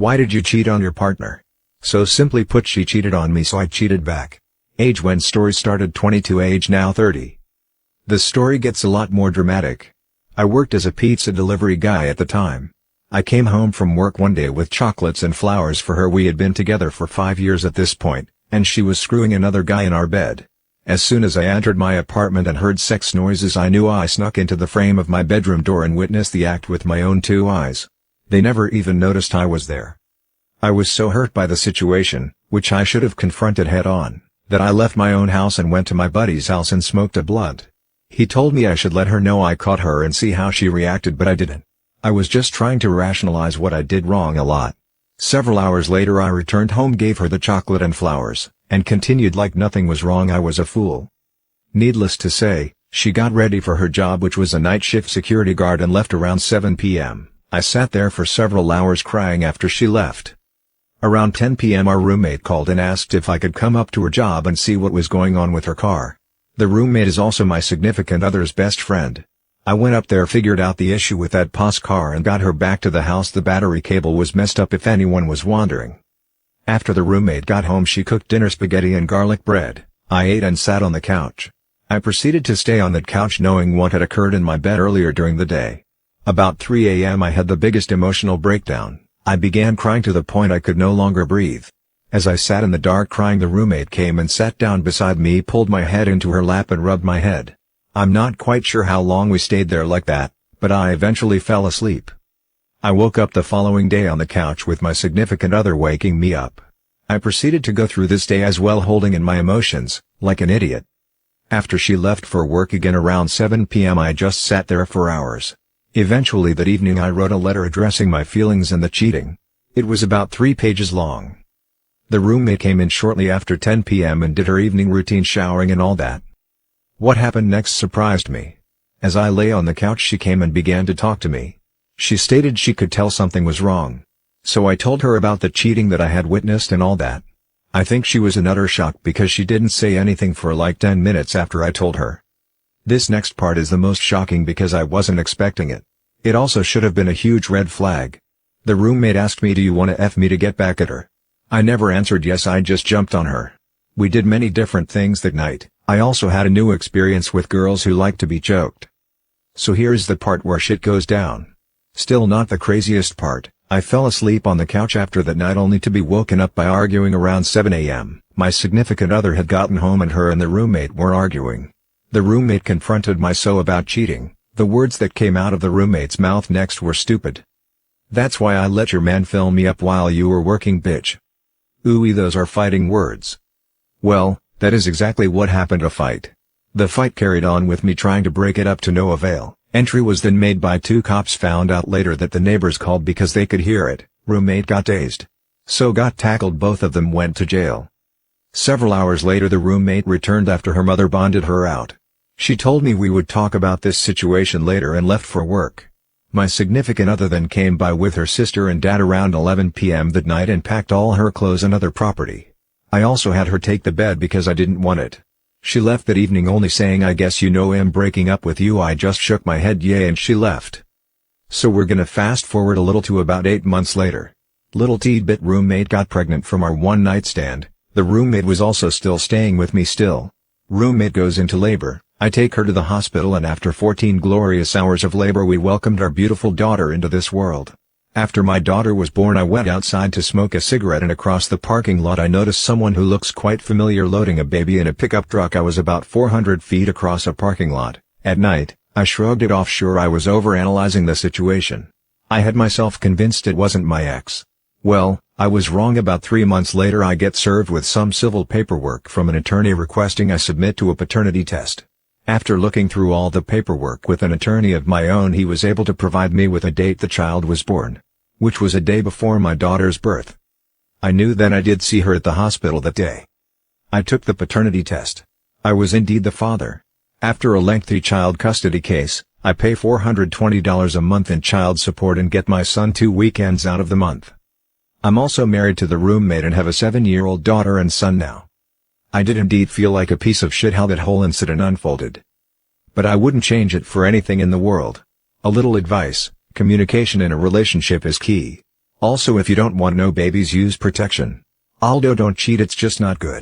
Why did you cheat on your partner? So simply put, she cheated on me, so I cheated back. Age when story started, 22, age now 30. The story gets a lot more dramatic. I worked as a pizza delivery guy at the time. I came home from work one day with chocolates and flowers for her. We had been together for 5 years at this point, and she was screwing another guy in our bed. As soon as I entered my apartment and heard sex noises, I knew. I snuck into the frame of my bedroom door and witnessed the act with my own 2 eyes. They never even noticed I was there. I was so hurt by the situation, which I should have confronted head-on, that I left my own house and went to my buddy's house and smoked a blunt. He told me I should let her know I caught her and see how she reacted, but I didn't. I was just trying to rationalize what I did wrong a lot. Several hours later I returned home, gave her the chocolate and flowers, and continued like nothing was wrong. I was a fool. Needless to say, she got ready for her job, which was a night shift security guard, and left around 7 p.m. I sat there for several hours crying after she left. Around 10 p.m. our roommate called and asked if I could come up to her job and see what was going on with her car. The roommate is also my significant other's best friend. I went up there, figured out the issue with that POS car, and got her back to the house. The battery cable was messed up, if anyone was wondering. After the roommate got home, she cooked dinner, spaghetti and garlic bread. I ate and sat on the couch. I proceeded to stay on that couch knowing what had occurred in my bed earlier during the day. About 3 a.m. I had the biggest emotional breakdown. I began crying to the point I could no longer breathe. As I sat in the dark crying, the roommate came and sat down beside me, pulled my head into her lap and rubbed my head. I'm not quite sure how long we stayed there like that, but I eventually fell asleep. I woke up the following day on the couch with my significant other waking me up. I proceeded to go through this day as well, holding in my emotions, like an idiot. After she left for work again around 7 p.m. I just sat there for hours. Eventually that evening I wrote a letter addressing my feelings and the cheating. It was about 3 pages long. The roommate came in shortly after 10 p.m. and did her evening routine, showering and all that. What happened next surprised me. As I lay on the couch, she came and began to talk to me. She stated she could tell something was wrong. So I told her about the cheating that I had witnessed and all that. I think she was in utter shock because she didn't say anything for like 10 minutes after I told her. This next part is the most shocking because I wasn't expecting it. It also should have been a huge red flag. The roommate asked me, "Do you want to F me to get back at her?" I never answered yes, I just jumped on her. We did many different things that night. I also had a new experience with girls who like to be choked. So here's the part where shit goes down. Still not the craziest part. I fell asleep on the couch after that night only to be woken up by arguing around 7 a.m. My significant other had gotten home and her and the roommate were arguing. The roommate confronted my so about cheating. The words that came out of the roommate's mouth next were stupid. "That's why I let your man fill me up while you were working, bitch." Ooh, those are fighting words. Well, that is exactly what happened, a fight. The fight carried on with me trying to break it up to no avail. Entry was then made by 2 cops. Found out later that the neighbors called because they could hear it. Roommate got tased. So got tackled. Both of them went to jail. Several hours later the roommate returned after her mother bonded her out. She told me we would talk about this situation later and left for work. My significant other then came by with her sister and dad around 11 p.m. that night and packed all her clothes and other property. I also had her take the bed because I didn't want it. She left that evening only saying, "I guess you know I'm breaking up with you." I just shook my head yeah, and she left. So we're gonna fast forward a little to about 8 months later. Little tidbit: roommate got pregnant from our one night stand. The roommate was also still staying with me still. Roommate goes into labor. I take her to the hospital and after 14 glorious hours of labor we welcomed our beautiful daughter into this world. After my daughter was born I went outside to smoke a cigarette and across the parking lot I noticed someone who looks quite familiar loading a baby in a pickup truck. I was about 400 feet across a parking lot. At night, I shrugged it off, sure I was overanalyzing the situation. I had myself convinced it wasn't my ex. Well, I was wrong. About 3 months later I get served with some civil paperwork from an attorney requesting I submit to a paternity test. After looking through all the paperwork with an attorney of my own, he was able to provide me with a date the child was born, which was a day before my daughter's birth. I knew then I did see her at the hospital that day. I took the paternity test. I was indeed the father. After a lengthy child custody case, I pay $420 a month in child support and get my son 2 weekends out of the month. I'm also married to the roommate and have a 7-year-old daughter and son now. I did indeed feel like a piece of shit how that whole incident unfolded. But I wouldn't change it for anything in the world. A little advice: communication in a relationship is key. Also, if you don't want no babies, use protection. Although don't cheat, it's just not good.